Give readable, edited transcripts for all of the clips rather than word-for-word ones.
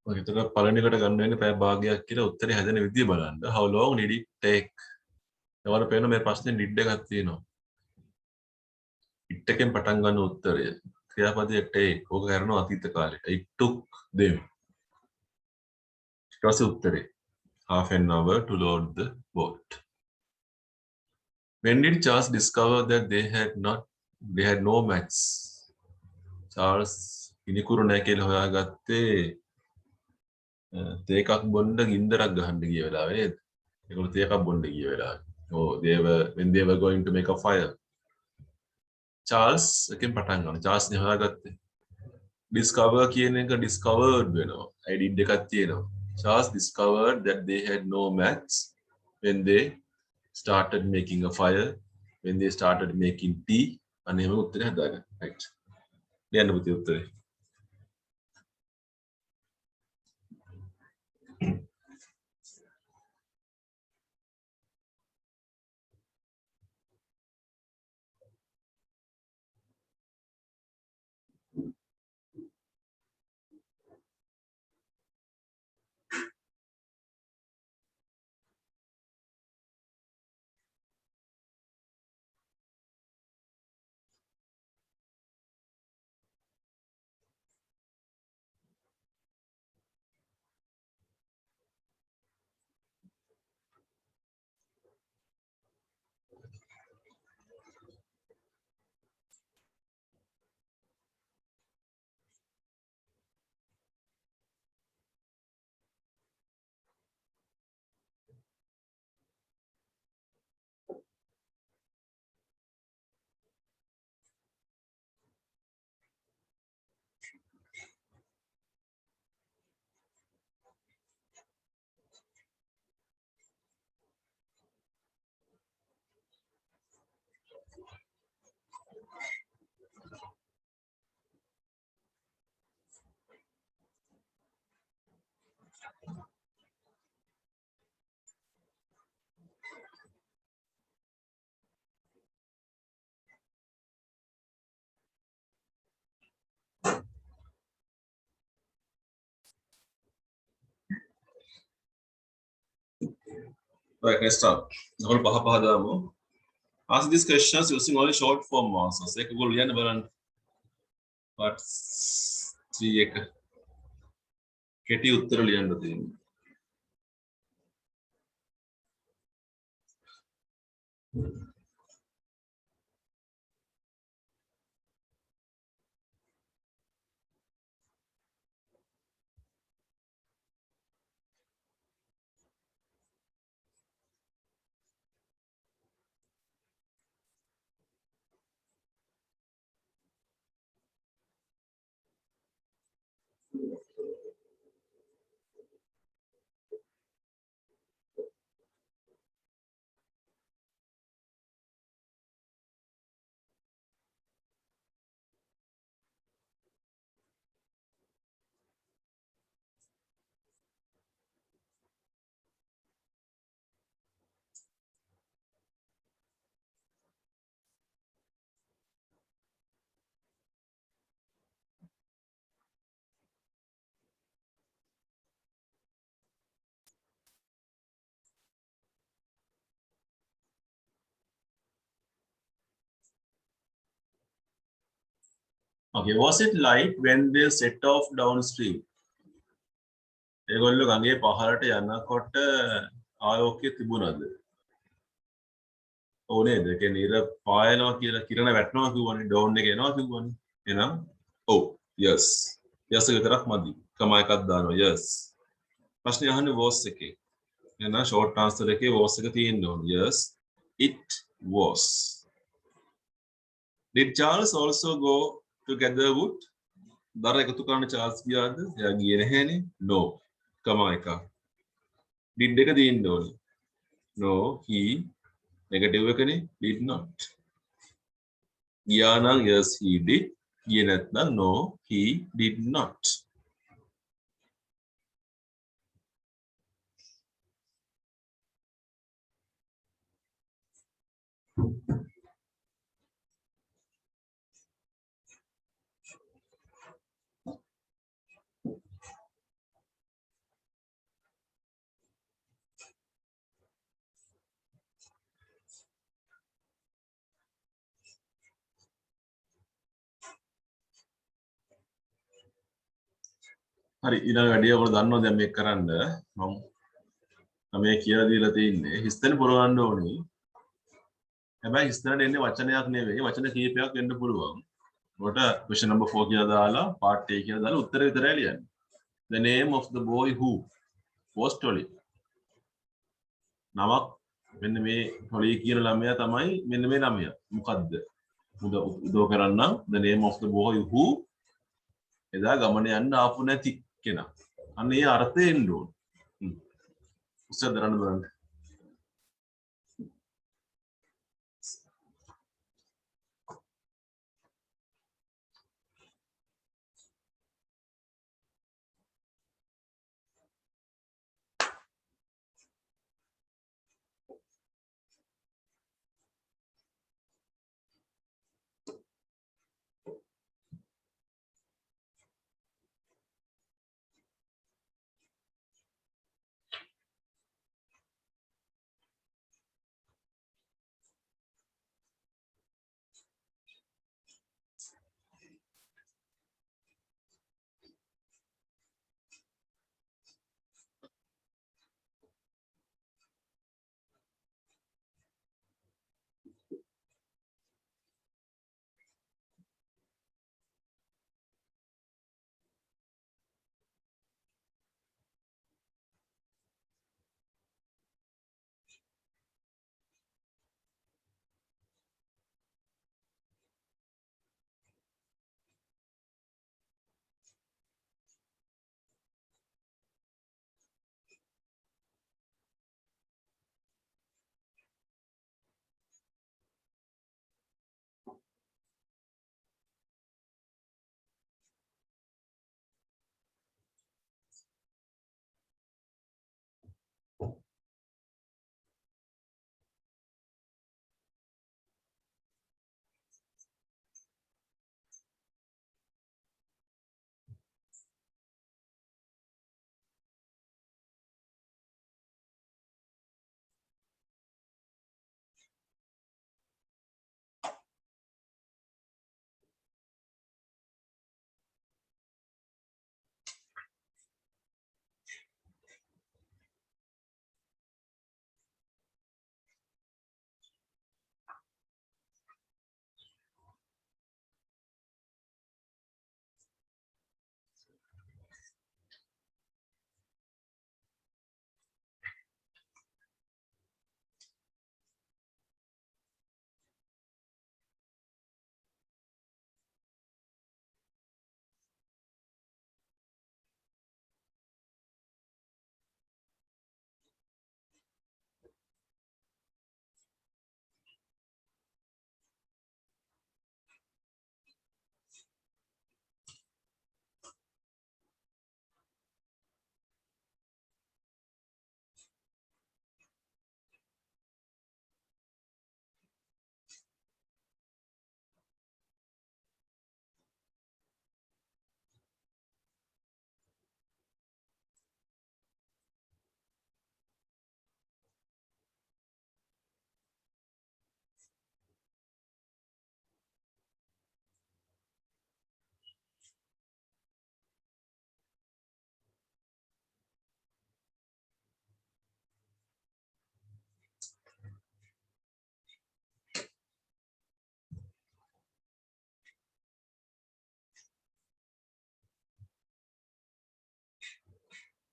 ඔය විතර පළවෙනි එකට ගන්න වෙන්නේ පැය භාගයක් කියලා උත්තරේ හැදෙන විදිය බලන්න. How long did it take? ඒවල පේන මේ ප්‍රශ්නේ did එකක් තියෙනවා. it එකෙන් පටන් ගන්න උත්තරය. ක්‍රියාපදයේ take. ඕක කරනවා අතීත කාලේ. It took them. ඊට පස්සේ උත්තරේ. Half an hour to load the boat. When did Charles discover that they had no maths? Charles ඉනිකුරු නැහැ කියලා හොයාගත්තේ තේ එකක් බොන්න ගින්දරක් ගහන්න ගිය වෙලාවේ නේද? ඒගොල්ලෝ තේ එකක් බොන්න ගිය වෙලාවේ. Oh, when they were going to make a fire. Charles එකෙන් පටන් ගන්න. Charles නේ හොයාගත්තේ. Discover කියන එක discovered වෙනවා. I did එකක් තියෙනවා. Charles discovered that they had no maths when they started making a fire, when they started making tea. අනේ එහෙම උත්තරේ හදාගන්න. Right. ලියන්න පුතේ උත්තරේ. Right, next up. ඔයගොල්ලෝ පහ පහ දාමු. Ask these questions using only short form answers. ඒක ඔයගොල්ලෝ ලියන්න බලන්න. part 3 එක. කෙටි උත්තර ලියන්න තියෙනවා. Okay, was it light when they set off downstream? ඒගොල්ලෝ ගඟේ පහළට යනකොට ආලෝකය තිබුණාද? ඔව් නේද? ඒ කියන්නේ ඉර පායනවා කියලා කිරණ වැටෙනවා කිව්වනේ, ඩෝන් එක එනවා කිව්වනේ. එහෙනම් ඔව්, yes. yes එක විතරක් මදි. කම එකක් දානවා. yes. ප්‍රශ්නේ අහන්නේ was එකේ. එහෙනම් short answer එකේ was එක තියෙන්න ඕනේ. yes, it was. Did Charles also go to Gatherwood? දර එකතු කරන්න චාල්ස් ගියාද? එයා ගියේ නැහැනේ. No. කම එක. did එක තියෙන්න ඕනේ. No, he negative එකනේ. did not. ගියා නම් yes he did. ගියේ නැත්නම් no he did not. හරි ඊළඟ වැඩේ ඔයගොල්ලෝ දන්නවද දැන් මේක කරන්න මම මේ කියලා දීලා තියෙන්නේ හිස්තැන පුරවන්න ඕනේ. හැබැයි හිස්තැනට එන්නේ වචනයක් නෙවෙයි වචන කීපයක් එන්න පුළුවන්. ඔකට question number 4 කියලා දාලා part A කියලා දාලා උත්තර විතරයි ලියන්නේ. The name of the boy who was Tolly. නමක් මෙන්න මේ Tolly කියන ළමයා තමයි මෙන්න මේ ළමයා. මොකද්ද? උදව් කරන්නම් the name of the boy who එදා ගමන යන්න ආපු නැති කෙනා. අන්න ඒ අර්ථය එන්න ඕන. උත්තර දරන්න බලන්න.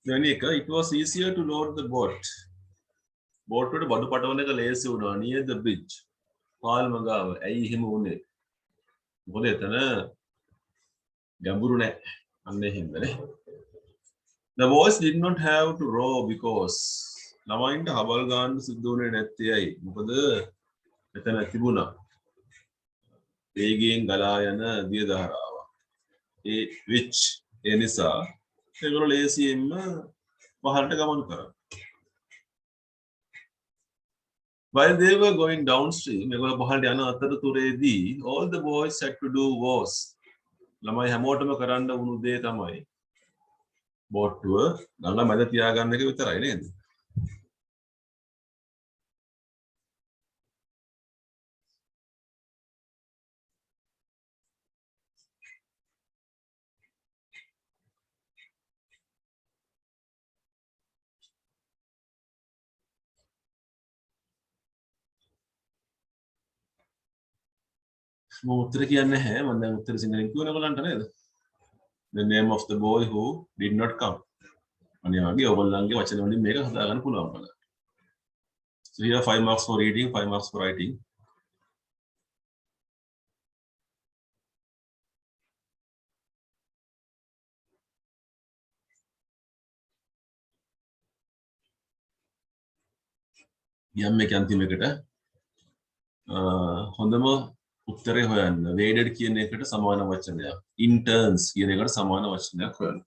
දෙවෙනි එක it was easier to load the boat. Boat වලට බඩු පටවන එක ලේසි වුණා near the bridge. පාල්ම ගාව. ඇයි එහෙම වුනේ? මොකද එතන ගැඹුරු නැහැ. අන්න ඒ හින්දානේ. The boys did not have to row because ළමයින්ට හබල් ගන්න සිද්ධ වුණේ නැත්තේ ඇයි? මොකද එතන තිබුණා වේගයෙන් ගලා යන දිය දහරාවක්. ඒ which ඒ නිසා ඒගොල්ලෝ ලේසියෙන්ම පහළට ගමන් කරා. While they were going downstream, ඒගොල්ලෝ පහළට යන අතරතුරේදී all the boys had to do was ළමයි හැමෝටම කරන්න වුණු දේ තමයි බෝට්ටුව ගඟ මැද තියාගන්න එක විතරයි නේද? මම උත්තර කියන්නේ නැහැ මම දැන් උත්තර සිංහලෙන් කියවන ඔයගොල්ලන්ට නේද the name of the boy who did not come අනේ වගේ ඔයගොල්ලන්ගේ වචන වලින් මේක හදාගන්න පුළුවන් බලන්න so here 5 marks for reading 5 marks for writing යම් එක අන්තිමකට හොඳම උත්තරේ හොයන්න වේඩඩ් කියන එකට සමාන වචනයක් ඉන්ටර්න්ස් කියන එකට සමාන වචනයක් හොයන්න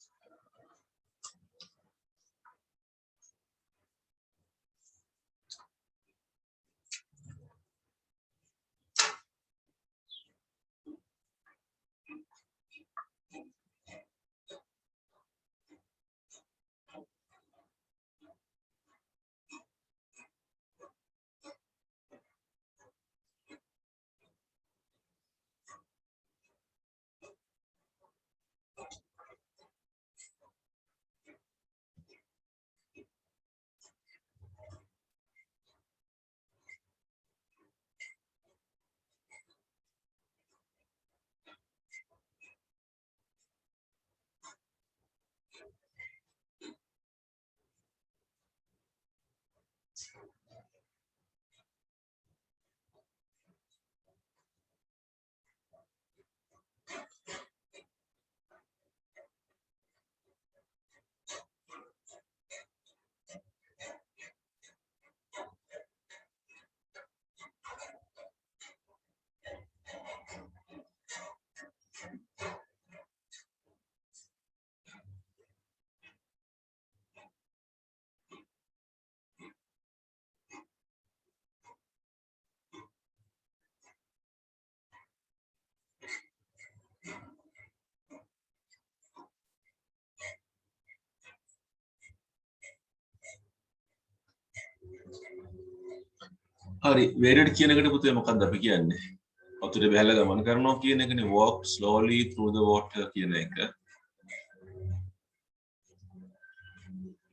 හරි වේඩඩ් කියන එකට පුතේ මොකක්ද අපි කියන්නේ වතුරේ බහැලා ගමන් කරනවා කියන එකනේ walk slowly through the water කියන එක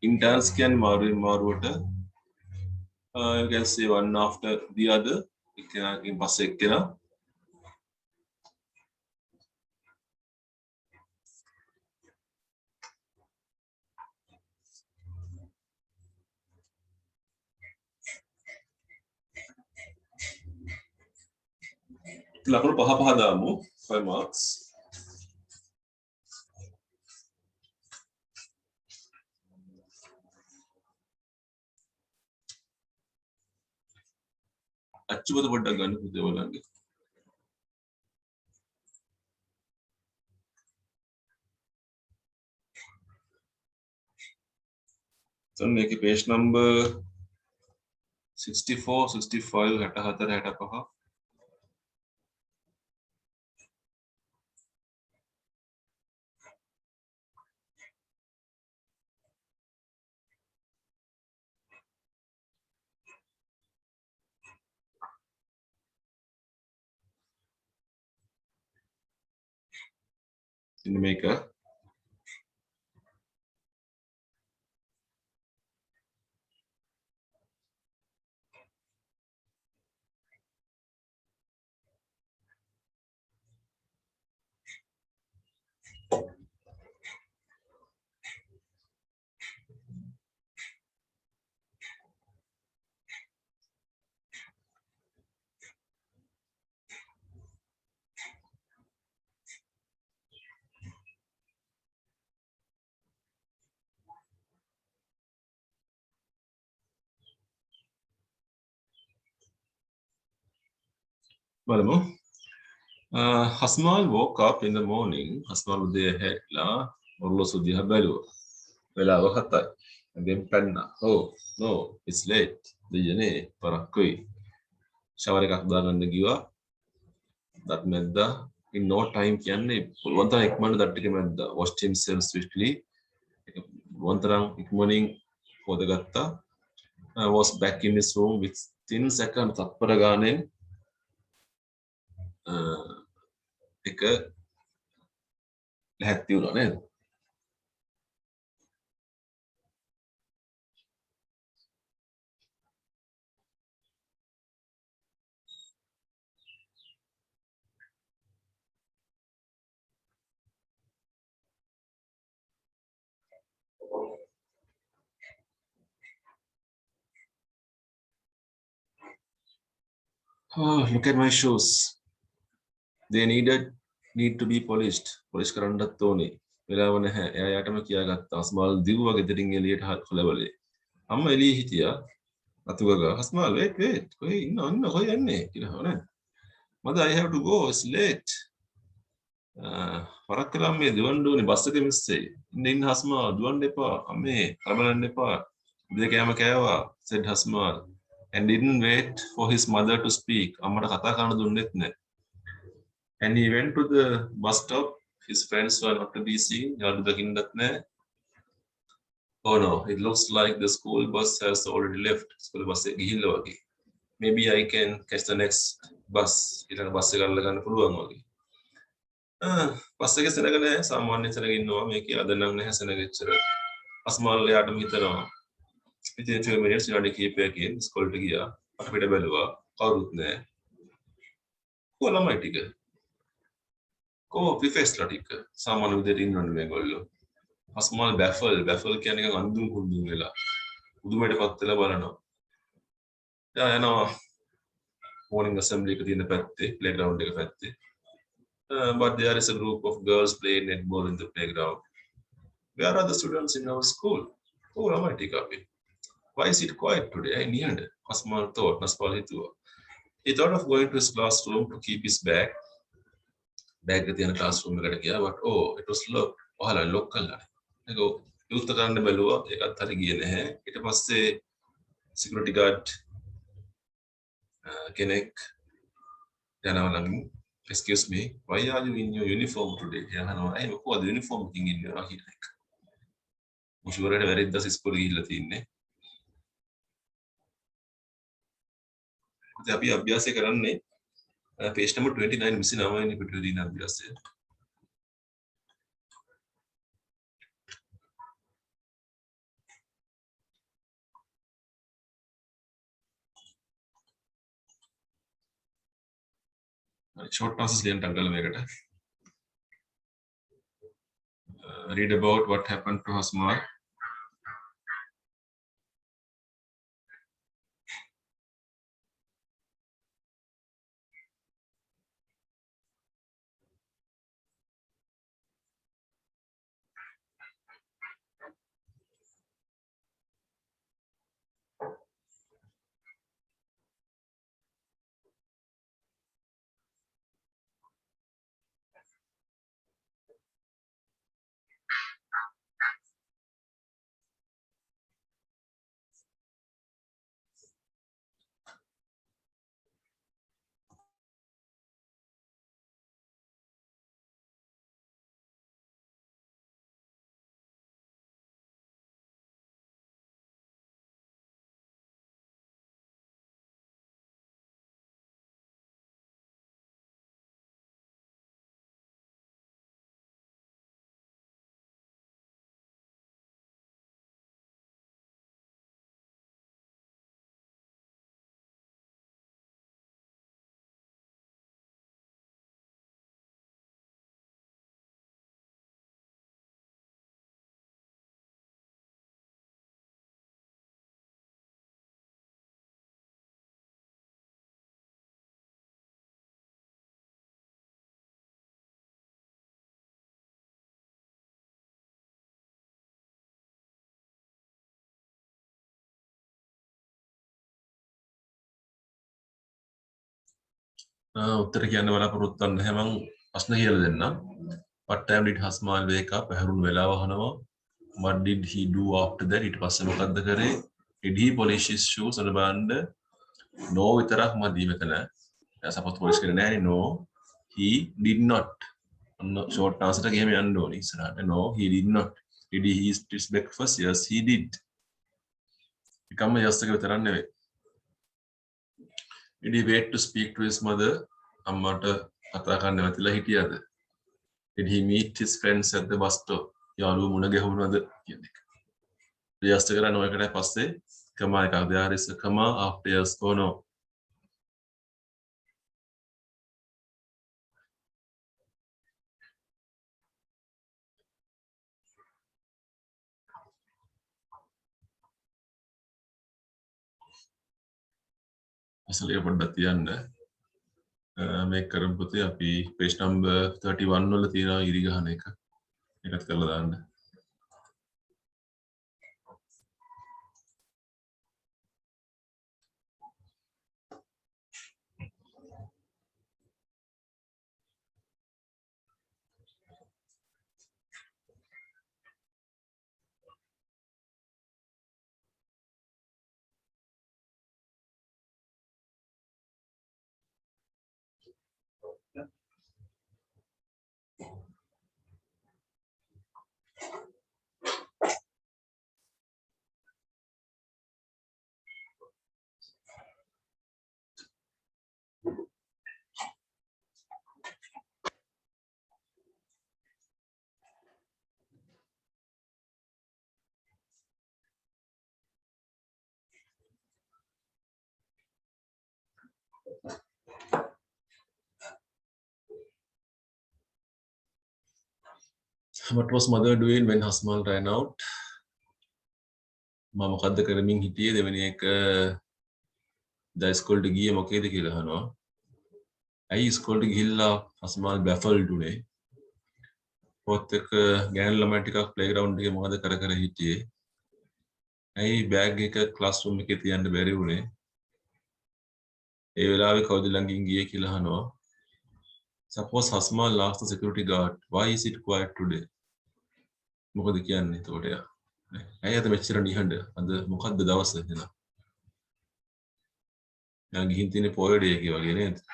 interns කියන්නේ මාරුවට you can say one after the other එක්කෙනාකින් පස්සේ එක්කෙනා ලකුණු පහ දාමු 5 marks අච්චුවත පොඩ්ඩක් ගන්න පුතේ ඔයගොල්ලන්ගේ then මේකේ page number 64 65 64 65 in මේක බලමු Hasmal woke up in the morning Hasmal උදේ හැරිලා ඔරලෝසු දිහා බැලුවා වෙලාව 7යි and then පැන්නා oh no it's late දෙයනේ පරක්කුයි shower එකක් දාගන්න ගියා that මැද්දා in no time කියන්නේ පුළුවන් තරම් ඉක්මනට that එක මැද්දා washed himself swiftly පුළුවන් තරම් ඉක්මනින් හොදගත්තා was back in his room within second තත්පර ගානෙන් එක ලැහැත්ති වුණා නේද Oh, look at my shoes. They need to be polished. Polish කරන්නත් ඕනේ. වෙලාව නැහැ. එයා යටම කියාගත්තා. අස්මාල් දිව්වා ගෙදරින් එළියට හොලවලේ. අම්මා එළියේ හිටියා. අතුගගා. අස්මාල් wait. කොහේ ඉන්න කොහේ යන්නේ කියලා හොනේ. Mother, I have to go. It's late. වරක් කළා මේ දුවන්න ඕනේ බස් එකේ මිස් වෙයි. ඉන්න හස්මාල් දුවන්න එපා. අම්මේ කලබලන්න එපා. උදේ කෑම කෑවා. said හස්මාල්. And didn't wait for his mother to speak. අම්මට කතා කරන්න දුන්නෙත් නැහැ. And he went to the bus stop. His friends were not to be seen. යාළුවෝ දකින්නත් නැහැ. Oh no, it looks like the school bus has already left. School bus එක ගිහිල්ලා වගේ. Maybe I can catch the next bus. ඊළඟ bus එක අල්ල ගන්න පුළුවන් වගේ. බස් එකේ සෙනග නැහැ. සාමාන්‍ය සෙනග ඉන්නවා. මේකේ අද නම් නැහැ සෙනග එච්චර. අස්මාල් යාටම හිතනවා. ඉතින් 2 minutes විනාඩි කිහිපයකින් ස්කෝල්ට ගියා. අපිට බැලුවා. කවුරුත් නැහැ. කො ළමයි ටික. කො ප්‍රිෆෙක්ස්ලා ටික. සාමාන්‍ය විදිහට ඉන්නවනේ මේගොල්ලෝ. අස්මාල් බැෆල් කියන්නේ නිකන් අඳුම් කුඳුම් වෙලා. උදුමේටපත් වෙලා බලනවා. එයා යනවා morning assembly එක තියෙන පැත්තේ playground එක පැත්තේ. But there is a group of girls playing netball in the playground. Where are the students in our school? Oh, ළමයි ටික අපි. Why is it quiet today? I need Asmal thought. He thought of going to his classroom to keep his bag. Bag at the end classroom, but oh, it was locked. Oh, local. I go, youth කරන්න බැලුවා. ඒකත් හරි ගියේ නැහැ. ඊට පස්සේ security guard කෙනෙක් යනවා ළඟින්. Excuse me, why are you in your uniform today? යනවා. ඒ මොකද uniform එකකින් ඉන්නවා කියලා. මුෂුවරට වැරද්දස් ඉස්කෝලේ ගිහිල්ලා තින්නේ. අපි අභ්‍යාසය කරන්නේ page number 29 29 වෙනි පිටුවේ තියෙන අභ්‍යාසය. short answers ලියන්න ටග්ගල මේකට. Read about what happened to Hasmal. උත්තර කියන්න බලාපොරොත්තු වෙන්න නැහැ මම ප්‍රශ්න කියලා දෙන්නම්. What time did Hasmal wake up? පැහැරුණු වෙලාව අහනවා. What did he do after that? ඊට පස්සේ මොකද්ද කරේ? Did he polish his shoes? අර බලන්න no විතරක් මදි මෙතන. එයා සපොත් polish කරේ නැහැ නේ no. He did not. short answer එක එහෙම යන්න ඕනේ ඉස්සරහට. No, he did not. Did he eat his breakfast? Yes, he did. එකම yes එක විතරක් නෙවෙයි. Did he wait to speak to his mother? අම්මට කතා කරන්න නැතිලා හිටියද? Did he meet his friends at the bus stop? යාළුවෝ මුණ ගැහුණාද කියන එක. yes එක කරන ඔයකට පස්සේ comma එකක්. there is a comma after yes or no. අසලිය පොඩ්ඩක් තියන්න. මේක කරමු පුතේ අපි page number 31 වල තියෙනවා ඉරි ගහන එක. ඒකත් කරලා දාන්න. What was mother doing when Hasmal ran out? මම මොකද්ද කරමින් හිටියේ දෙවෙනි එක ඉස්කෝලේට ගියේ මොකේද කියලා අහනවා. ඇයි ඉස්කෝලේට ගිහිල්ලා හස්මාල් බැෆල්ඩ් උනේ? පොත් එක ගෑනු ළමයි ටිකක් ප්ලේග්‍රවුන්ඩ් එකේ මොකද කර කර හිටියේ? ඇයි බෑග් එක ක්ලාස් රූම් එකේ තියන්න බැරි වුනේ? ඒ වෙලාවේ කවුද ළඟින් ගියේ කියලා අහනවා. Suppose Hasmal asked the security guard, why is it quiet today? මොකද කියන්නේ එතකොට එයා? ඇයි අද මෙච්චර නිහඬ? අද මොකද්ද දවස එහෙනම්? යා ගිහින් තියෙන්නේ පොයේ එකේ වගේ නේද?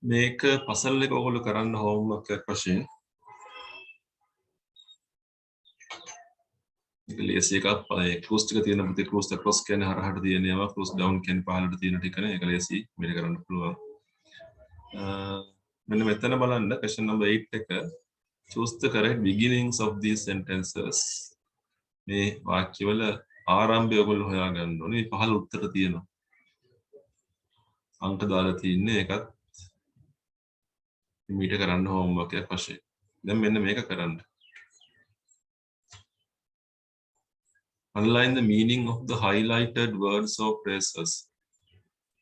මේක පසල් එක ඔයගොල්ලෝ කරන්න හෝම්වර්ක් එකක් වශයෙන් ඒක ලේසි එකක් ක්‍රොස් ටික තියෙන පුතේ ක්‍රොස් ක්‍රොස් කියන්නේ හරහට තියෙන ඒවා ක්‍රොස් ඩවුන් කියන්නේ පහළට තියෙන ටිකනේ ඒක ලේසි මෙහෙ කරන්න පුළුවන් මෙන්න මෙතන බලන්න question number 8 එක choose the correct beginnings of these sentences මේ වාක්‍යවල ආරම්භය ඔයගොල්ලෝ හොයාගන්න ඕනේ පහළ උත්තර තියෙනවා අංක දාලා තින්නේ ඒකත් මීට කරන්න හෝම්වර්ක් එකක් වශයෙන්. දැන් මෙන්න මේක කරන්න. Underline the meaning of the highlighted words or phrases.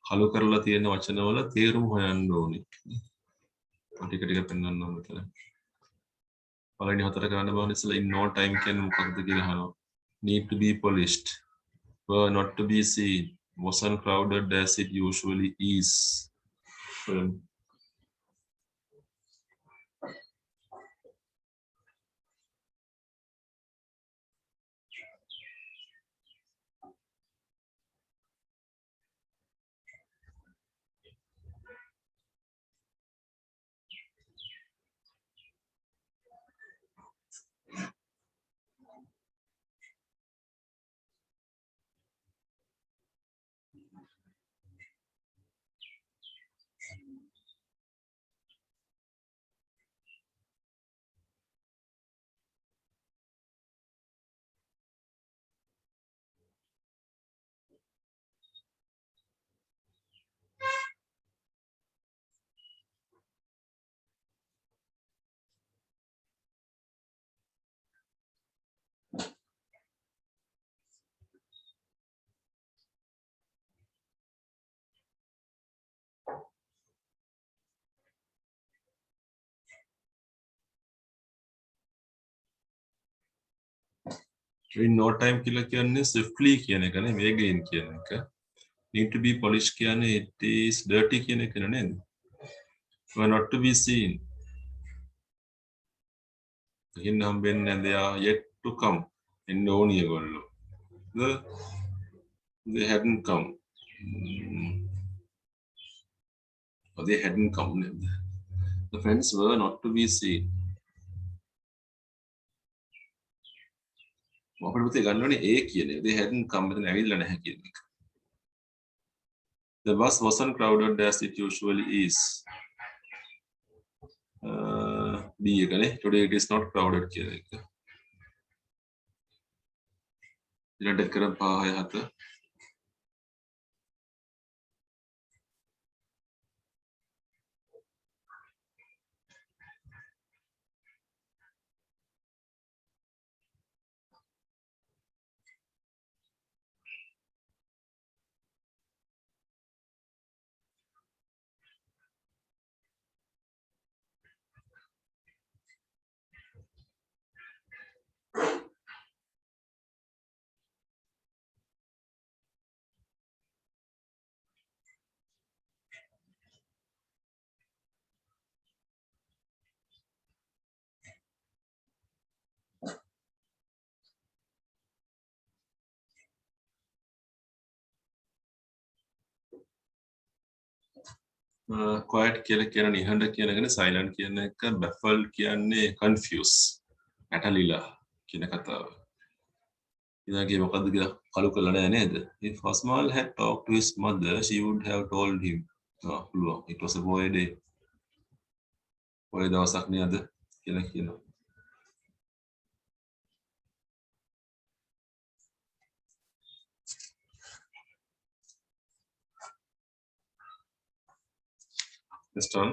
කළු කරලා තියෙන වචනවල තේරුම හොයන්න ඕනේ. ටික ටික පෙන්වන්න ඕනේ මෙතන. පළවෙනි හතර කරන්න බලන්න ඉස්සලා in no time කියන්නේ මොකක්ද කියලා අහනවා. Need to be polished. Were not to be seen. Wasn't crowded as it usually is. In no time කියලා කියන්නේ swiftly කියන එක නේ වේගයෙන් කියන එක. Need to be polished කියන්නේ it is dirty කියන එක නේද? Were not to be seen. ඉන්න හම්බෙන්නේ they are yet to come. එන්න ඕනි ඒගොල්ලෝ. They hadn't come. Or they hadn't come. The friends were not to be seen. අපිට පුතේ ගන්න ඕනේ A කියන එක. They hadn't come මෙතන ඇවිල්ලා නැහැ කියන එක. The bus wasn't crowded as it usually is. B එකනේ. Today it is not crowded කියන එක. ඉරට කර 5 6 7 quiet කියලා කියන නිහඬ කියන එකනේ silent කියන එක baffled කියන්නේ confused ඇටලිලා කියන කතාව. ඉතින්ගේ මොකද්ද කියලා කලු කරලා නැහැ නේද? If Osmal had talked to his mother, she would have told him. පුළුවන්. It was a boy day. boy දවසක් නේ අද කියලා කියනවා. Next one.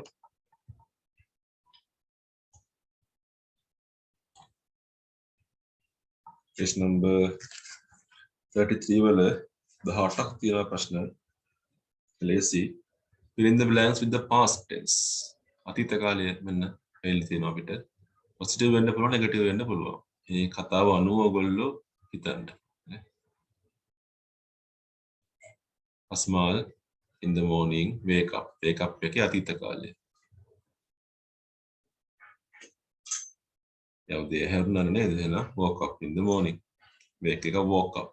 Page number 33 වල 18ක් තියෙන ප්‍රශ්න. ලේසි. Fill in the blanks with the past tense. අතීත කාලය මෙන්න එල්ල තියෙනවා අපිට. පොසිටිව් වෙන්න පුළුවන් නෙගටිව් වෙන්න පුළුවන්. මේ කතාව අනුව ඔයගොල්ලෝ හිතන්න. Asmal in the morning wake up. Wake up එකේ අතීත කාලය. යවුදේ හැරුණා නේද එහෙනම් woke up in the morning. wake එක woke up.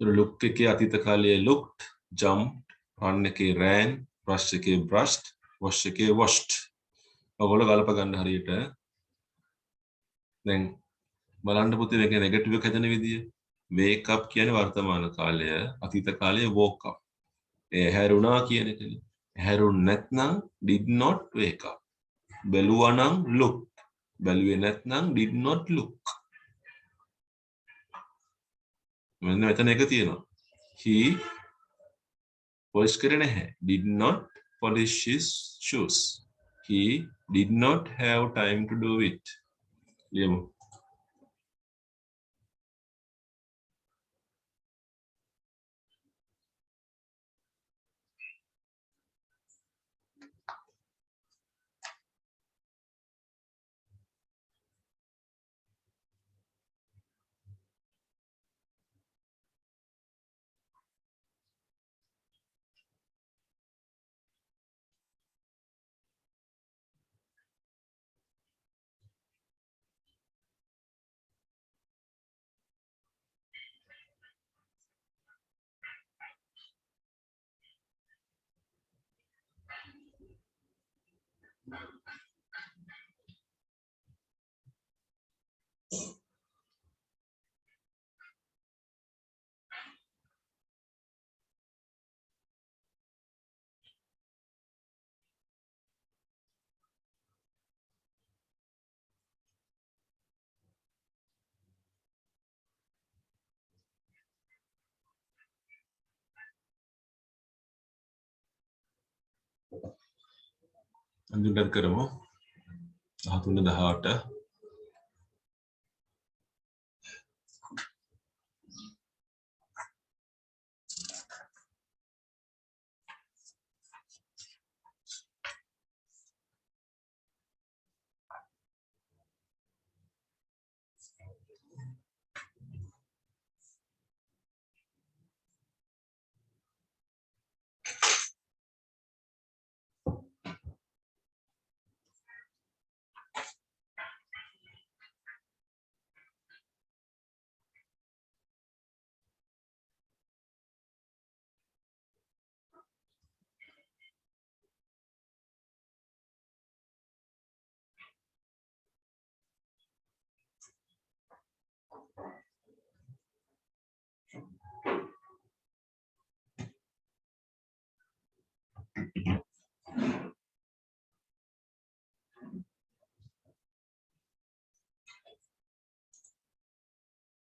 look එකේ අතීත කාලයේ looked, jumped, run එකේ ran, brush එකේ brushed, wash එකේ washed. ඔයගොල්ලෝ ගලප ගන්න හරියට. දැන් බලන්න පුතේ මේකේ නෙගටිව් එක හදන විදිය. wake up කියන්නේ වර්තමාන කාලය, අතීත කාලයේ woke up. ඒ හැරුණා කියන එකනේ. හැරුණ නැත්නම් did not wake up. බැලුවා නම් looked. බැලුවේ නැත්නම් did not look. මෙන්න මෙතන එක තියෙනවා. He polish කරේ නැහැ. Did not polish his shoes. He did not have time to do it. ලියමු. අඳුරක් කරමු 13 18